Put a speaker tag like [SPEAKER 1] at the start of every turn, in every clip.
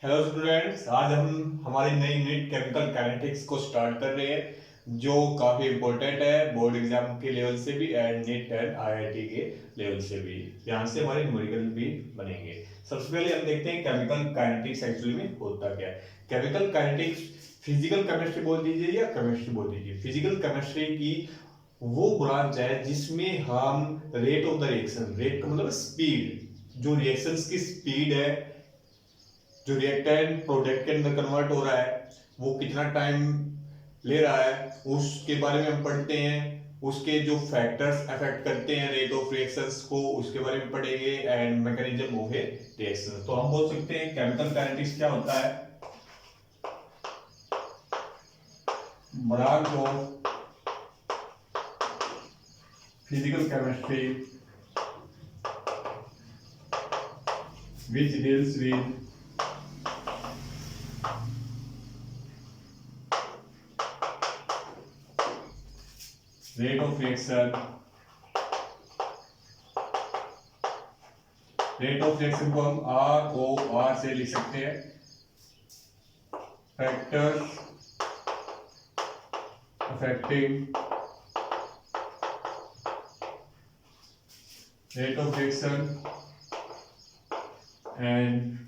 [SPEAKER 1] Hello students, आज हम हमारी नई यूनिट केमिकल काइनेटिक्स को स्टार्ट कर रहे हैं जो काफी इंपॉर्टेंट है बोर्ड एग्जाम के लेवल से भी एंड नीट एंड आईआईटी के लेवल से भी। यहाँ से हमारे न्यूमेरिकल भी बनेंगे। सबसे पहले हम देखते हैं केमिकल काइनेटिक्स एक्चुअली में होता क्या है। केमिकल काइनेटिक्स फिजिकल केमिस्ट्री बोल दीजिए या केमिस्ट्री बोल दीजिए, फिजिकल केमिस्ट्री की वो ब्रांच है जिसमें हम rate of the reaction, rate का मतलब स्पीड, जो रिएक्शंस की स्पीड है, जो रिएक्टेंट प्रोडक्ट के अंदर कन्वर्ट हो रहा है वो कितना टाइम ले रहा है उसके बारे में हम पढ़ते हैं। उसके जो फैक्टर्स अफेक्ट करते हैं रेट ऑफ रिएक्शंस को उसके बारे में पढ़ेंगे and mechanism of A reaction. तो हम बोल सकते हैं केमिकल काइनेटिक्स क्या होता है, branch of physical chemistry which deals with rate of reaction, rate of reaction को हम आर ओ आर से लिख सकते हैं। Factors affecting rate of reaction and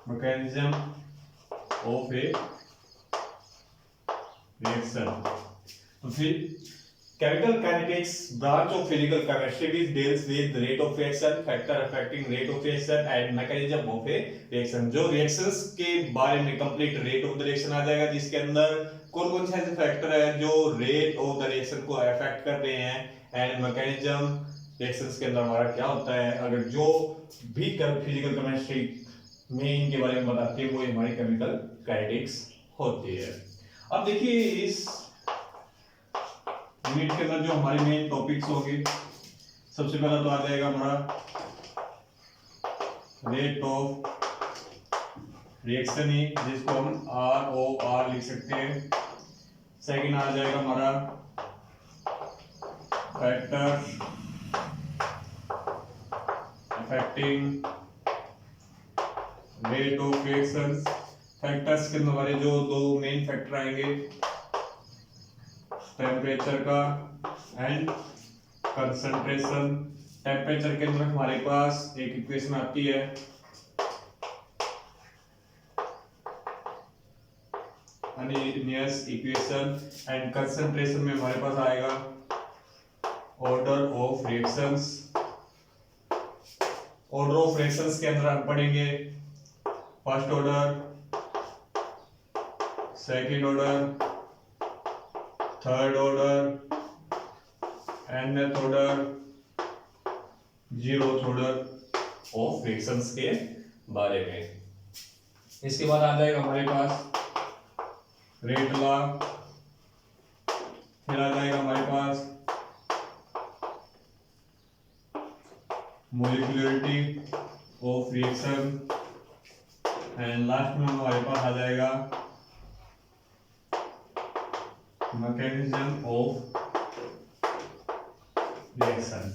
[SPEAKER 1] mechanism of A reaction. तो फिर chemical kinetics branch of physical chemistry which deals with rate of reaction, factor affecting rate of reaction and mechanism of a reaction। जो reactions के बारे में complete rate of the reaction आ जाएगा, जिसके अंदर कौन कौन से ऐसे फैक्टर है जो rate of the reaction को affect कर रहे हैं and mechanism reactions के अंदर हमारा क्या होता है। अगर जो भी physical chemistry में इनके बारे में बताते हैं वो हमारी chemical kinetics होती है। अब देखिए इस यूनिट के अंदर जो हमारे मेन टॉपिक्स होंगे, सबसे पहला तो आ जाएगा हमारा रेट ऑफ रिएक्शन ही, जिसको हम आर ओ आर लिख सकते हैं। सेकंड आ जाएगा हमारा factors affecting rate of reactions. Factors के अंदर हमारे जो दो मेन फैक्टर आएंगे, टेम्परेचर का एंड कंसंट्रेशन। टेम्परेचर के अंदर हमारे पास एक इक्वेशन आती है अनियस इक्वेशन एंड कंसंट्रेशन में हमारे पास आएगा order of reactions. Order of reactions के अंदर हम पढ़ेंगे first order, second order, third order, nth order, zeroth order of reactions के बारे में। इसके बाद आ जाएगा हमारे पास रेट लॉ, फिर आ जाएगा हमारे पास molecularity of reaction and last में हमारे पास आ जाएगा मैकेनिज्म ऑफ रिएक्शन।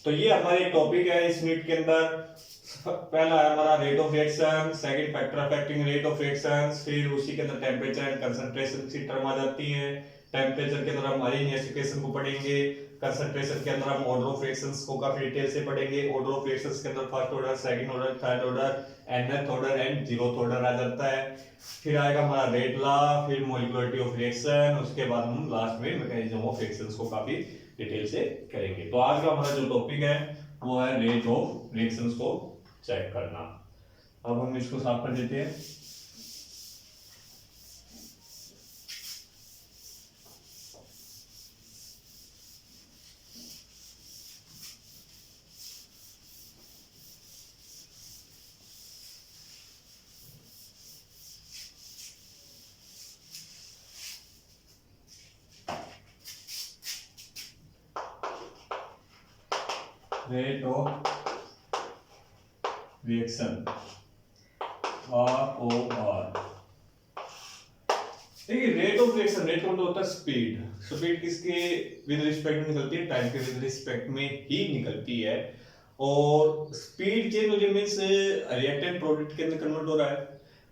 [SPEAKER 1] तो ये हमारे टॉपिक है इस यूनिट के अंदर। पहला है हमारा rate of reaction, second factor affecting rate of reactions, फिर उसी के अंदर टेम्परेचर एंड कंसंट्रेशन की टर्म आ जाती है। टेम्परेचर के अंदर हम अनियस इक्वेशन को पढ़ेंगे, कंसंट्रेशन के अंदर हम ऑर्डर ऑफ रिएक्शंस को काफी डिटेल से पढ़ेंगे। ऑर्डर ऑफ रिएक्शंस के अंदर first order, second order, third order, nth order and zeroth order आ जाता है। फिर आएगा हमारा रेट लॉ, फिर मोलिकुलरिटी ऑफ रिएक्शन, उसके बाद हम लास्ट में मैकेनिज्म ऑफ रिएक्शंस को काफी डिटेल से करेंगे। तो आज का हमारा जो टॉपिक है वो है रेट ऑफ रिएक्शंस को चेक करना। अब हम इसको साफ कर देते हैं। Rate of reaction R O R. देखिए रेट ऑफ रिएक्शन, रेट का मतलब होता है स्पीड। स्पीड किसके विद रिस्पेक्ट में निकलती है? टाइम के विद रिस्पेक्ट में ही निकलती है। और स्पीड चेंज हो रही मींस रिएक्टेंट प्रोडक्ट के अंदर कन्वर्ट हो रहा है,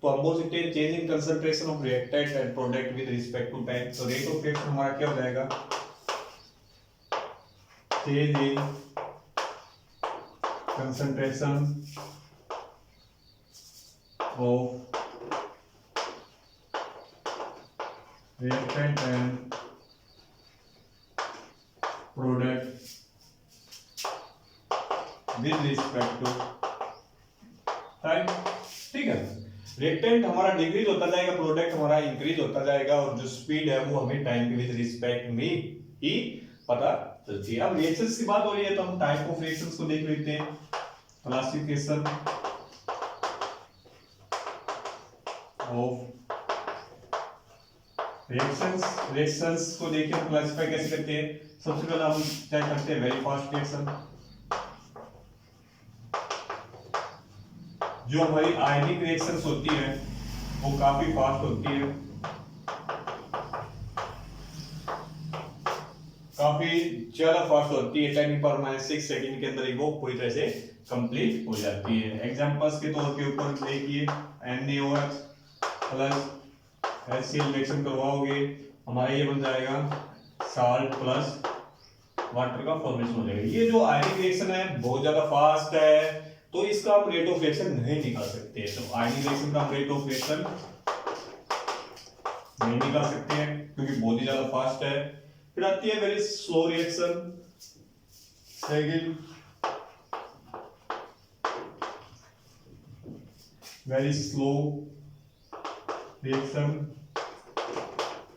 [SPEAKER 1] तो हम बोल सकते हैं change in concentration of reactant and product with respect to time. तो रेट ऑफ रिएक्शन हमारा क्या हो जाएगा? Change in concentration of reactant and product with respect to time। ठीक है, रिएक्टेंट हमारा डिक्रीज होता जाएगा, प्रोडक्ट हमारा इंक्रीज होता जाएगा, और जो स्पीड है वो हमें टाइम के विद रिस्पेक्ट में ही पता चलती है। अब रिएक्शंस की बात हो रही है तो हम टाइप ऑफ रिएक्शंस को देख लेते हैं। क्लासिफिकेशन ऑफ रिएक्शंस को देखिए हम क्लासिफाई कैसे करते हैं। सबसे पहले हम चेक करते हैं वेरी फास्ट रिएक्शन। जो हमारी आयनिक रिएक्शंस होती है वो काफी फास्ट होती है, काफी ज्यादा फास्ट होती है। 10⁻⁶ सेकंड के अंदर ही वो पूरी तरह से कंप्लीट हो जाती है। एग्जांपल्स के तौर के ऊपर देखिए, NaOH प्लस HCl रिएक्शन करवाओगे, हमारा ये बन जाएगा साल्ट प्लस वाटर का फॉर्मेशन हो जाएगा। ये जो आयनिक रिएक्शन है बहुत ज्यादा फास्ट है, तो इसका आप रेट ऑफ रिएक्शन नहीं निकाल सकते। तो आयनिक रिएक्शन का रेट ऑफ रिएक्शन नहीं निकाल सकते हैं क्योंकि बहुत ही ज्यादा फास्ट है। फिर आती है very slow reaction. Second, very slow reaction.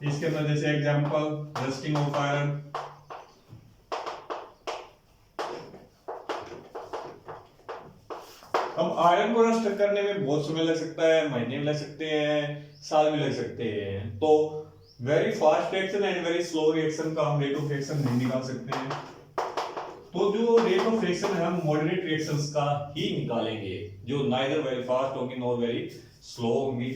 [SPEAKER 1] इसके अंदर जैसे एग्जांपल रस्टिंग ऑफ आयरन, अब आयरन को रस्ट करने में बहुत समय लग सकता है, महीने भी लग सकते हैं, साल भी लग सकते हैं। तो very fast reaction and very slow reaction का हम रेट ऑफ रिएक्शन नहीं निकाल सकते हैं। तो जो रेट ऑफ रिएक्शन है हम मॉडरेट रिएक्शंस का ही निकालेंगे, जो नाइदर वेरी फास्ट होगी नॉर वेरी स्लो होगी।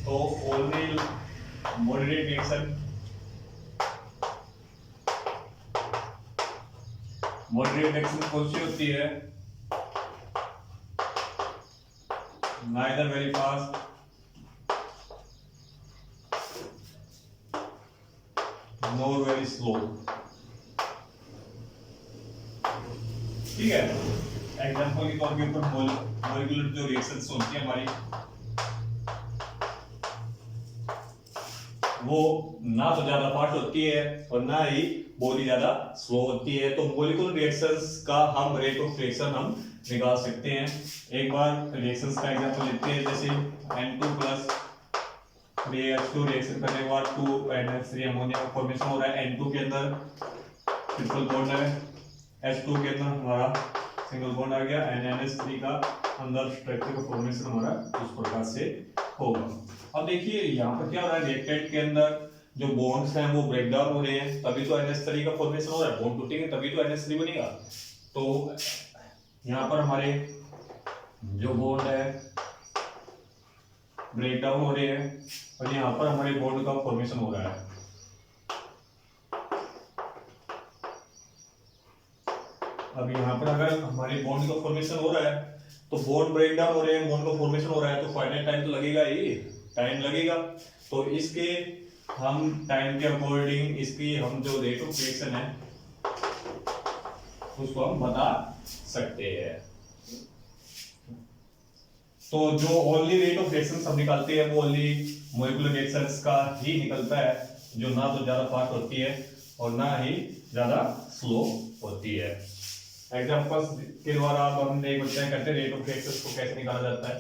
[SPEAKER 1] तो only moderate reaction, moderate reaction कौन सी होती है? Neither very fast nor very slow. ठीक है, एग्जांपल के तौर के ऊपर मॉलिक्यूलर जो रिएक्शंस होती है हमारी, वो ना तो ज्यादा फास्ट होती है और ना ही बहुत ही ज्यादा स्लो होती है। तो मॉलिक्यूलर रिएक्शंस का हम रेट ऑफ रिएक्शन हम निकाल सकते हैं। एक बार रिएक्शंस का एग्जांपल लेते हैं, जैसे N2 प्लस 3H2 रिएक्शन करने के बाद 2NH3 अमोनिया का फॉर्मेशन हो रहा है। N2 के अंदर ट्रिपल बॉन्ड है, H2 के अंदर हमारा सिंगल बॉन्ड आ गया, NH3 का अंदर स्ट्रक्चर का फॉर्मेशन हमारा इस प्रकार से होगा। अब देखिए यहाँ पर क्या हो रहा है, रिएक्टेंट के अंदर जो बॉन्ड्स हैं वो ब्रेक डाउन हो रहे हैं, तभी तो NH3 का फॉर्मेशन हो रहा है। बॉन्ड टूटेंगे तभी तो NH3 बनेगा। तो यहाँ पर हमारे जो बॉन्ड है ब्रेक डाउन हो रहे हैं और यहाँ पर हमारे बॉन्ड का फॉर्मेशन हो रहा है। अब यहाँ पर अगर हमारे बॉन्ड का फॉर्मेशन हो रहा है तो बॉन्ड ब्रेक डाउन हो रहे हैं, बॉन्ड का फॉर्मेशन हो रहा है, तो फाइनाइट टाइम तो लगेगा ही, टाइम लगेगा। तो इसके हम टाइम के अकॉर्डिंग इसकी हम जो रेट ऑफ रिएक्शन है उसको हम बता सकते हैं। तो जो ओनली रेट ऑफ रिएक्शन हम निकालते हैं वो ओनली मॉलिक्यूलर रिएक्शंस का ही निकलता है, जो ना तो ज्यादा फास्ट होती है और ना ही ज्यादा स्लो होती है। एग्जांपल्स के द्वारा अब हम एक बच्चा करते हैं रेट ऑफ रिएक्शंस को कैसे निकाला जाता है।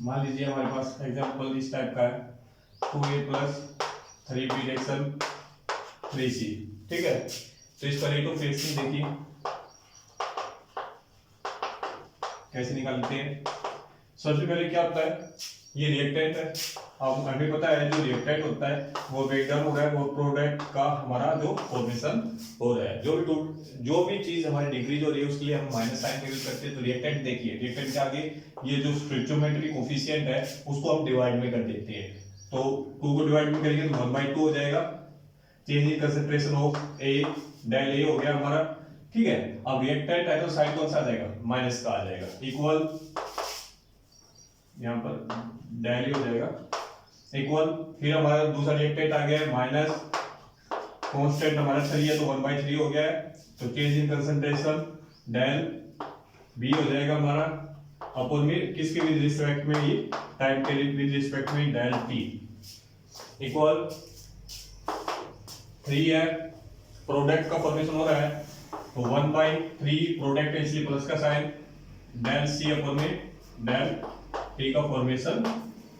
[SPEAKER 1] मान लीजिए हमारे पास एग्जांपल इस टाइप का है, 2A plus 3B reaction 3C। ठीक है, तो इसका रेट ऑफ रिएक्शन देखिए कैसे निकालते हैं। सबसे पहले क्या होता है, ये रिएक्टेंट है, अब हमें पता है जो रिएक्टेंट होता है वो ब्रेकडाउन हो रहा है, वो प्रोडक्ट का हमारा जो फॉर्मेशन हो रहा है, जो भी चीज हमारी डिक्रीज हो रही है उसके लिए हम माइनस साइन यूज करते हैं। तो रिएक्टेंट देखिए, रिएक्टेंट के आगे ये जो स्टोइकियोमेट्रिक कोफिशिएंट है उसको हम डिवाइड में कर देते हैं, तो 2 को डिवाइड में करेंगे तो 1/2 हो जाएगा। Change in concentration of A, del A हो गया हमारा, ठीक है। अब रिएक्टेंट है तो साइन कौन सा आ जाएगा, माइनस का आ जाएगा, इक्वल यहाँ पर डेल हो जाएगा इक्वल, फिर हमारा दूसरा रिएक्टेंट आ गया है माइनस, कांस्टेंट हमारा 3 है तो 1/3 हो गया है, तो change in concentration del B हो जाएगा हमारा अपॉन में किसके विद रिस्पेक्ट में, ये टाइम के विद रिस्पेक्ट में डेल टी इक्वल 3 है, प्रोडक्ट का फॉर्मेशन हो रहा है तो 1/3 प्रोडक्ट है इसलिए प्लस का साइन, डेल सी अपॉन में डेल टी का फॉर्मेशन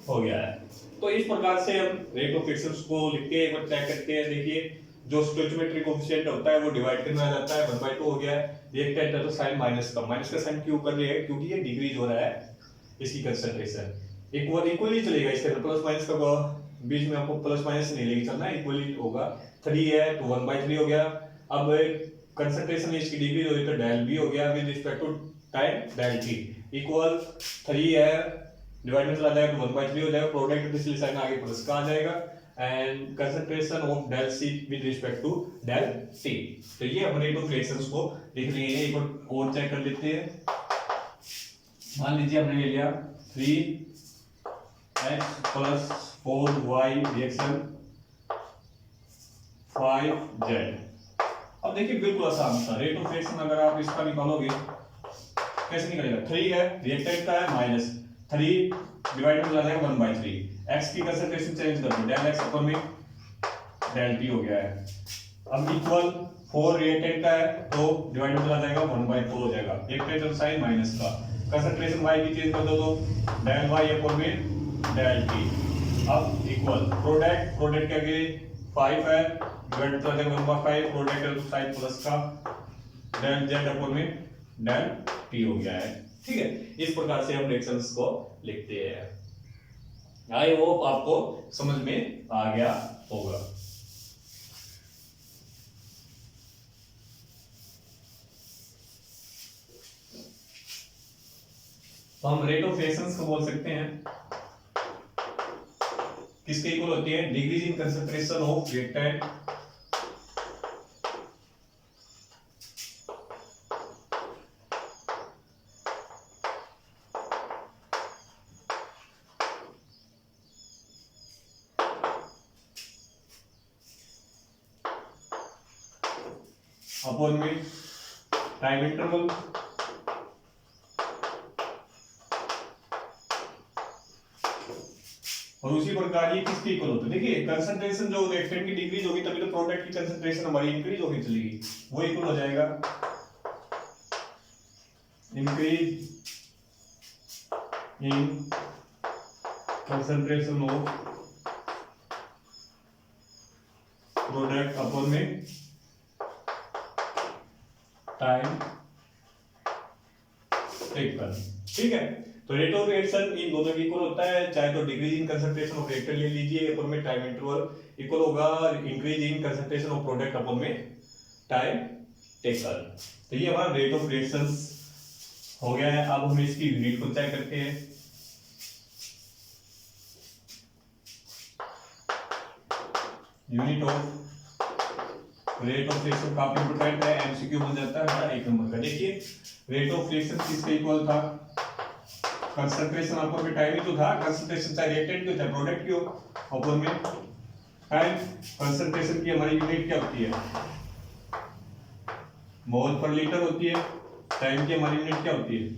[SPEAKER 1] हो गया है। तो इस प्रकार से हम रेट ऑफ फ्रिक्शंस को लिख के एक बार चेक करते हैं। देखिए जो स्टोइकियोमेट्रिक कोएफिशिएंट होता है वो डिवाइड करने आ जाता है, 1/2 हो गया है, रिएक्टेंट है तो साइन माइनस का साइन क्यों कर रही है, क्योंकि ये डिक्रीज हो रहा है इसकी कंसंट्रेशन, इक्वली चलेगा इसके प्लस माइनस का बीच में आपको प्लस माइनस नहीं लेके चलना है, इक्वली होगा। 3 है तो 1/3 हो गया, अब कंसंट्रेशन इसकी डिक्रीज हो रही तो डेल बी हो गया with respect to time del T equal 3 है डिवाइड में चला जाएगा तो 1/3 हो जाएगा, प्रोडक्ट इसलिए साइन आगे प्लस का आ जाएगा, and concentration of del C with respect to del T. तो ये हम रेट ऑफ रिएक्शंस को लिख लिए हैं, एक बार और चेक कर लेते हैं। मान लीजिए हमने ले लिया 3x + 4y रिएक्शन 5z। अब देखिए बिल्कुल आसान था, रेट ऑफ रिएक्शन अगर आप इसका निकालोगे कैसे निकलेगा, 3 है रिएक्टेंट का है माइनस 3 डिवाइड में चला जाएगा 1/3, x की कंसंट्रेशन चेंज कर दो, डेल x अपॉन में डेल t हो गया है। अब इक्वल 4 रिएक्टेंट का है तो डिवाइड में चला जाएगा 1/4 हो जाएगा, रिएक्टेंट और साइन माइनस का, कंसंट्रेशन y की चेंज कर दो तो डेल y अपॉन में डेल t। अब इक्वल प्रोडक्ट के आगे 5 है डिवाइड में चला जाएगा 1/5, प्रोडक्ट है तो साइन प्लस का डेल z अपॉन में डेल t हो गया है, ठीक है। इस प्रकार से हम रिएक्शंस को लिखते हैं। आई होप आपको समझ में आ गया होगा। तो हम रेट ऑफ रिएक्शंस को बोल सकते हैं किसके इक्वल होती है, decrease in concentration of reactant upon में टाइम इंटरवल और उसी प्रकार ये किसके इक्वल होता है, देखिए कंसंट्रेशन जो रिएक्टेंट की डिक्रीज होगी तभी तो प्रोडक्ट की कंसंट्रेशन हमारी इंक्रीज होगी चलेगी, वो इक्वल हो जाएगा increase in concentration of product upon में टाइम टेकन, ठीक है। तो रेट ऑफ रिएक्शन इन दोनों की इक्वल होता है, चाहे तो decrease in concentration of reactant ले लीजिए अपॉन में टाइम इंटरवल इक्वल होगा increase in concentration of product upon में टाइम टेकन। तो ये हमारा रेट ऑफ रिएक्शंस हो गया है। अब हम इसकी यूनिट को चेक करते हैं। Unit of rate of reaction काफी इंपॉर्टेंट है, एमसीक्यू बन जाता है हमारा 1 नंबर का। देखिए रेट ऑफ रिएक्शन किसके इक्वल था, कंसंट्रेशन अपॉन में टाइम ही तो था, कंसंट्रेशन चाहे रिएक्टेंट की हो चाहे प्रोडक्ट की हो, अपॉन में टाइम। कंसंट्रेशन की हमारी यूनिट क्या होती है, मोल पर लीटर होती है, टाइम की हमारी यूनिट क्या होती है,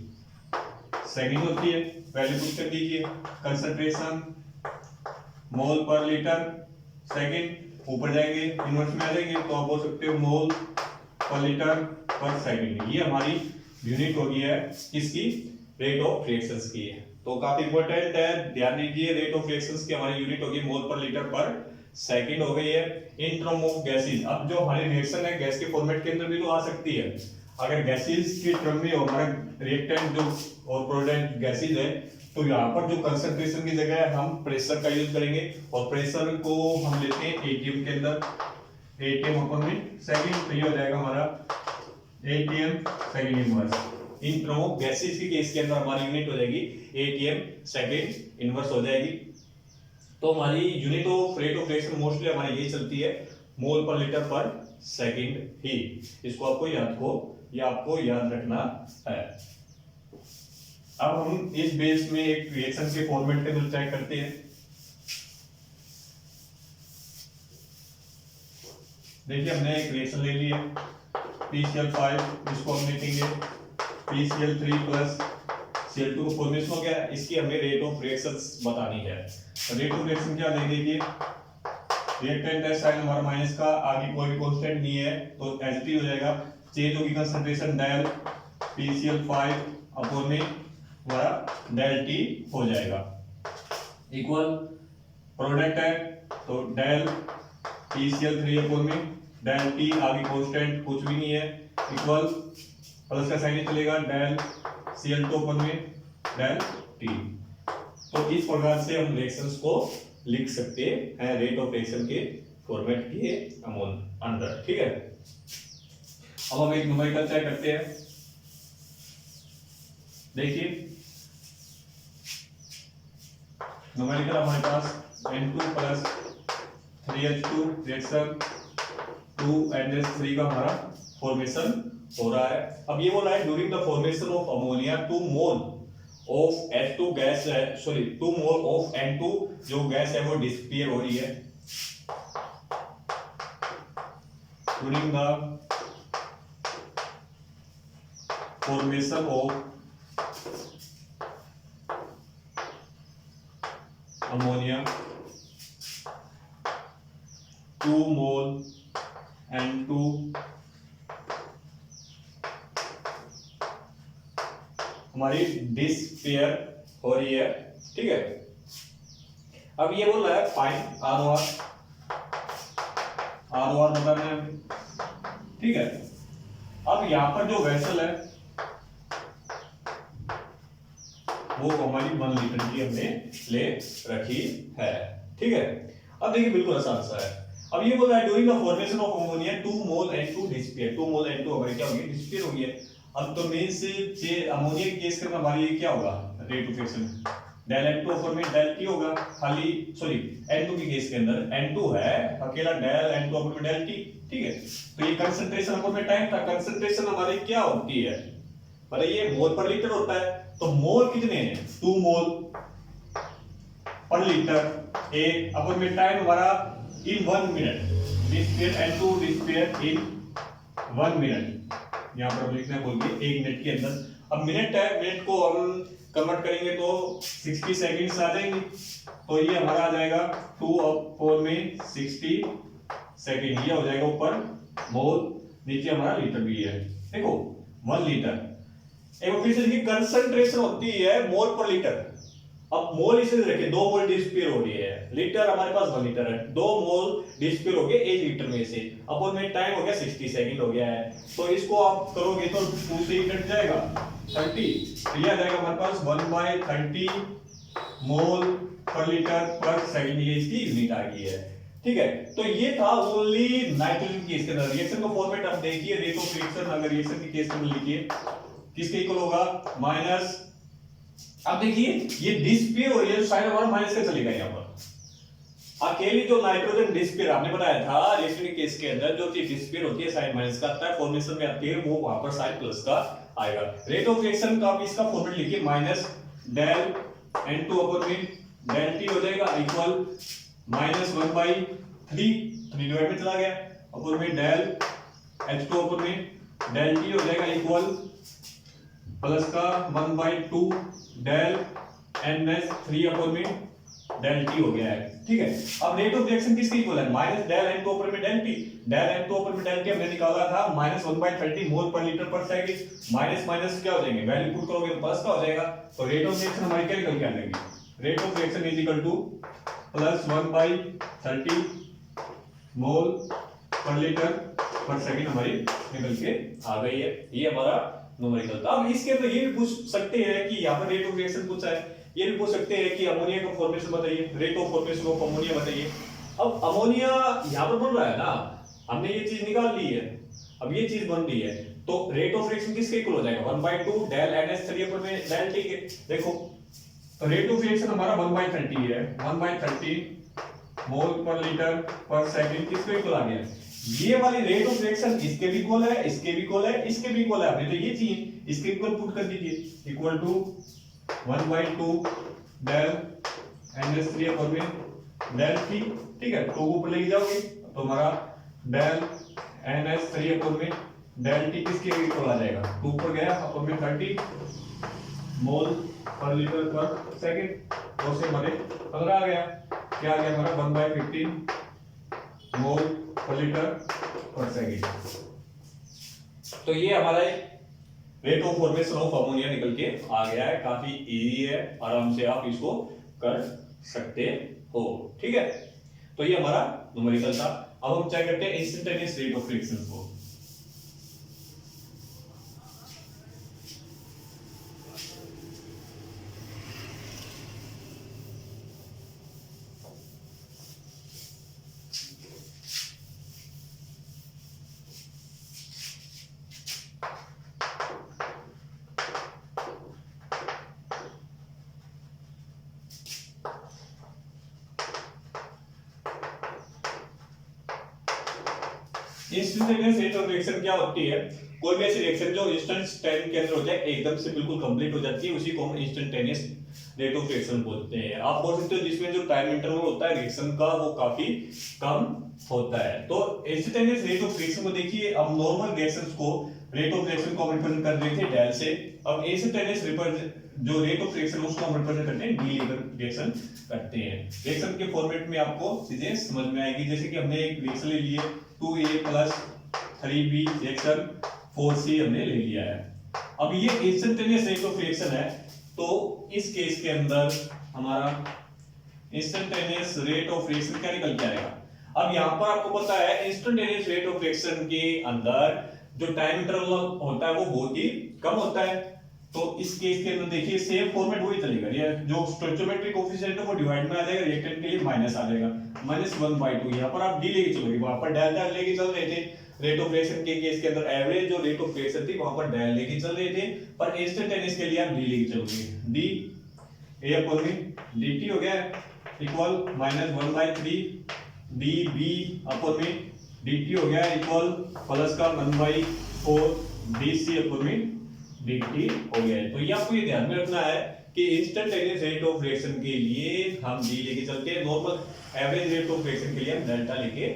[SPEAKER 1] सेकंड होती है। वैल्यू पुट कर दीजिए, कंसंट्रेशन मोल पर लीटर सेकंड, ऊपर जाएंगे इनवर्स में आ जाएंगे तो आप बोल सकते हो मोल पर लीटर पर सेकंड। ये हमारी यूनिट हो गई है किसकी, रेट ऑफ रिएक्शंस की है। तो काफी इंपॉर्टेंट है, ध्यान दीजिए रेट ऑफ रिएक्शंस की हमारी यूनिट होगी मोल पर लीटर पर सेकंड हो गई है। इन टर्म ऑफ गैसेस, अब जो हमारी रिएक्शन है गैस के फॉर्मेट के अंदर भी तो आ सकती है। अगर गैसेस के टर्म में हमारा रिएक्टेंट जो और प्रोडक्ट गैसेस है तो यहाँ पर जो कंसंट्रेशन की जगह हम प्रेशर का यूज करेंगे और प्रेशर को हम लेते हैं एटीएम के अंदर, एटीएम अपन में सेकंड, तो ये हो जाएगा हमारा एटीएम सेकंड इनवर्स। इन प्रमुख गैसेस के केस के अंदर हमारी यूनिट हो जाएगी एटीएम सेकंड इनवर्स हो जाएगी। तो हमारी unit of rate of reaction mostly हमारी यही चलती है, मोल पर लीटर पर सेकंड ही। इसको आपको याद रखना है। अब हम इस बेस में एक रिएक्शन के फॉर्मेट टेबल चेक करते हैं। देखिए हमने एक रिएक्शन ले ली है PCl5, इसको हम लिखेंगे PCl3 प्लस Cl2 का फॉर्मेशन हो गया। इसकी हमें रेट ऑफ रिएक्शंस बतानी है। रेट ऑफ रिएक्शन क्या देंगे कि रिएक्टेंट है साइन हमारा माइनस का, आगे कोई भी कांस्टेंट नहीं है तो H3 हो जाएगा। चेंज होगी कंसंट्रेशन डेल PCl5 अपॉन में हमारा डेल T हो जाएगा। इक्वल प्रोडक्ट है तो डेल PCl3 अपॉन में डेल T, आगे कांस्टेंट कुछ भी नहीं है, इक्वल प्लस का साइन चलेगा डेल Cl2 अपॉन में डेल T। तो इस प्रकार से हम रिएक्शंस को लिख सकते हैं रेट ऑफ रिएक्शन के फॉर्मेट के अंदर, ठीक है। अब हम एक न्यूमेरिकल चेक करते हैं। देखिए न्यूमेरिकल हमारे पास N2 plus 3H2 reaction 2NH3 का हमारा फॉर्मेशन हो रहा है। अब ये बोल रहा है during the formation of ammonia 2 mole of H2 gas है, सॉरी 2 मोल ऑफ N2 जो गैस है वो डिस्पियर हो रही है। During the formation of ammonia 2 mole N2 हमारी डिस्पेयर हो रही है, ठीक है। अब ये बोल रहा है फाइंड आर बताना है, ठीक है। अब यहां पर जो वेसल है वो हमारी 1 लीटर की हमने ले रखी है, ठीक है। अब देखिए बिल्कुल आसान सा है। अब ये बोल रहा है during the formation of ammonia 2 mole N2 डिस्पियर, 2 mole N2 हमारी क्या होगी, डिस्पियर होगी। अब तो मींस ये अमोनिया के केस में हमारी ये क्या होगा, rate of reaction del N2 upon में डेल T होगा। खाली सॉरी N2 के केस के अंदर N2 है अकेला, डेल N2 अपॉन में डेल T, ठीक है। तो ये कंसंट्रेशन अपॉन में टाइम था। कंसंट्रेशन हमारी क्या होती है बताइए, मोल पर लीटर होता है। तो मोल कितने हैं, 2 मोल पर लीटर ए अपॉन में टाइम हमारा इन 1 मिनट, डिस्पियर N2 डिस्पियर इन 1 मिनट। यहाँ पर हम लिखना बोलिए 1 मिनट के अंदर। अब मिनट है, मिनट को हम कन्वर्ट करेंगे तो 60 सेकंड्स आ जाएंगे। तो ये हमारा आ जाएगा 2 अपॉन में 60 सेकंड, ये हो जाएगा ऊपर मोल, नीचे हमारा लीटर भी है। देखो 1 लीटर, एक बार फिर से देखिए कंसंट्रेशन होती है मोल पर लीटर। अब मोल इसे रखे 2 मोल डिस्पियर हो रही है, लीटर हमारे पास 1 लीटर है, 2 मोल डिस्पियर हो गए 1 लीटर में से, अपॉन में टाइम हो गया 60 सेकंड हो गया है। तो इसको आप करोगे तो 2 से कट जाएगा 30, तो ये आ जाएगा हमारे पास 1/30 मोल पर लीटर पर सेकंड, ये इसकी यूनिट आ गई है, ठीक है। तो ये था ओनली नाइट्रोजन केस के अंदर। रिएक्शन का फॉर्मेट आप देखिए, रेट ऑफ रिएक्शन अगर रिएक्शन के केस में लिखिए किसके इक्वल होगा, माइनस। अब देखिए ये डिस्पियर हो रही है, साइन हमारा माइनस का चलेगा यहाँ पर। अकेली जो नाइट्रोजन डिस्पियर आपने बताया था रिएक्शन के केस के अंदर जो चीज डिस्पियर होती है साइन माइनस का आता है, फॉर्मेशन में आती है वो वहां पर साइन प्लस का आएगा। रेट ऑफ रिएक्शन का आप इसका फॉर्मेट लिखिए माइनस डेल N2 अपॉन में डेल T हो जाएगा, इक्वल माइनस 1/3 डिवाइड में चला गया, अपॉन में डेल H2 अपॉन में डेल T हो जाएगा, इक्वल प्लस का 1/2 डेल NH3 अपॉन में डेल T हो गया है, ठीक है। अब रेट ऑफ रिएक्शन किसके इक्वल है, माइनस डेल N2 अपॉन में del T। Del N2 upon में डेल T हमने निकाला था माइनस 1/30 मोल पर लीटर पर सेकंड, माइनस माइनस क्या हो जाएंगे, वैल्यू पुट करोगे तो प्लस का हो जाएगा। तो रेट ऑफ रिएक्शन हमारी क्या निकल के आ जाएगी, rate of reaction is equal two plus 1/30 मोल पर लीटर पर सेकंड हमारी निकल के आ गई है। ये हमारा न्यूमेरिकल था। अब इसके अंदर ये भी पूछ सकते हैं कि यहाँ पर रेट ऑफ रिएक्शन पूछा है ये भी पूछ सकते हैं कि अमोनिया का फॉर्मेशन बताइए, rate of formation of ammonia बताइए। अब अमोनिया यहाँ पर बन रहा है ना, हमने ये चीज निकाल ली है, अब ये चीज बन रही है, तो रेट ऑफ रिएक्शन किसके इक्वल हो जाएगा 1/2 डेल NH3 में डेल T के। देखो तो रेट ऑफ रिएक्शन हमारा 1/30 है, 1/30 मोल पर लीटर पर सेकंड किसके इक्वल आ गया। ये वाली रेट ऑफ रिएक्शन इसके भी इक्वल है, इसके भी इक्वल है, इसके भी इक्वल है, आपने तो ये चीज इसके इक्वल पुट कर दीजिए, इक्वल टू 1/2 डेल NH3 में डेल T, ठीक है। तो ऊपर लेके जाओगे तो हमारा डेल NH3 में डेल T किसके इक्वल आ जाएगा, 2 ऊपर गया अपन में 30 मोल पर लीटर पर सेकंड, तो से हमारे 15 आ गया, क्या आ गया हमारा 1/15 मोल पर लीटर पर सेकंड। तो ये हमारा rate of formation of ammonia निकल के आ गया है, काफी इजी है, आराम से आप इसको कर सकते हो, ठीक है। तो ये हमारा न्यूमेरिकल था। अब हम चेक करते हैं इंस्टेंटेनियस रेट ऑफ रिएक्शन को। इंस्टेंटेनियस रेट ऑफ रिएक्शन क्या होती है, कोई भी ऐसी रिएक्शन जो इंस्टेंट टाइम के अंदर हो जाए, एकदम से बिल्कुल कंप्लीट हो जाती है, उसी को हम इंस्टेंटेनियस रेट ऑफ रिएक्शन बोलते हैं। आप बोल सकते हो जिसमें जो टाइम इंटरवल होता है रिएक्शन का वो काफी कम होता है। तो इंस्टेंटेनियस रेट ऑफ रिएक्शन को देखिए, हम नॉर्मल रिएक्शंस को रेट ऑफ रिएक्शन को रिप्रेजेंट कर रहे थे डेल से, अब इंस्टेंटेनियस जो रेट ऑफ रिएक्शन उसको हम रिप्रेजेंट करते हैं डी लेकर रिएक्शन करते हैं। रिएक्शन के फॉर्मेट में आपको चीजें समझ में आएगी, जैसे कि हमने एक रिएक्शन ले लिए 2A + 3B रिएक्शन 4C हमने ले लिया है। अब ये इंस्टेंटेनियस रेट ऑफ रिएक्शन है, तो इस केस के अंदर हमारा इंस्टेंटेनियस रेट ऑफ रिएक्शन क्या निकल के आएगा। अब यहाँ पर आपको पता है इंस्टेंटेनियस रेट ऑफ रिएक्शन के अंदर जो टाइम इंटरवल होता है वो बहुत ही कम होता है, तो इस केस के अंदर देखिए सेम फॉर्मेट वही चलेगा, ये जो स्टोइचोमेट्रिक कोएफिशिएंट है वो डिवाइड में आ जाएगा, रिएक्टेंट के लिए माइनस आ जाएगा, -1/2। यहाँ पर आप डी लेके चलोगे, वहां पर डेल्टा लेके चल रहे थे रेट ऑफ रिएक्शन के केस के अंदर, एवरेज जो रेट ऑफ रिएक्शन थी वहां पर डेल लेके चल रहे थे, पर इंस्टेंटेनियस के लिए आप डी लेके चलोगे, डी ए अपॉन में dt हो गया इक्वल -1/3 db अपॉन में dt हो गया इक्वल प्लस का 1/4 dc अपॉन में dt हो गया है। तो ये आपको ये ध्यान में रखना है कि इंस्टेंटेनियस रेट ऑफ रिएक्शन के लिए हम डी लेके चलते हैं, normal average rate of reaction के लिए हम डेल्टा लेके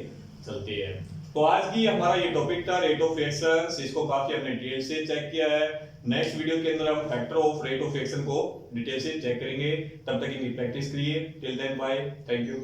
[SPEAKER 1] चलते हैं। तो आज की हमारा ये टॉपिक था रेट ऑफ रिएक्शंस, इसको काफी हमने डिटेल से चेक किया है। नेक्स्ट वीडियो के अंदर हम factor of rate of reaction को डिटेल से चेक करेंगे, तब तक इनकी प्रैक्टिस करिए। Till then bye, thank you.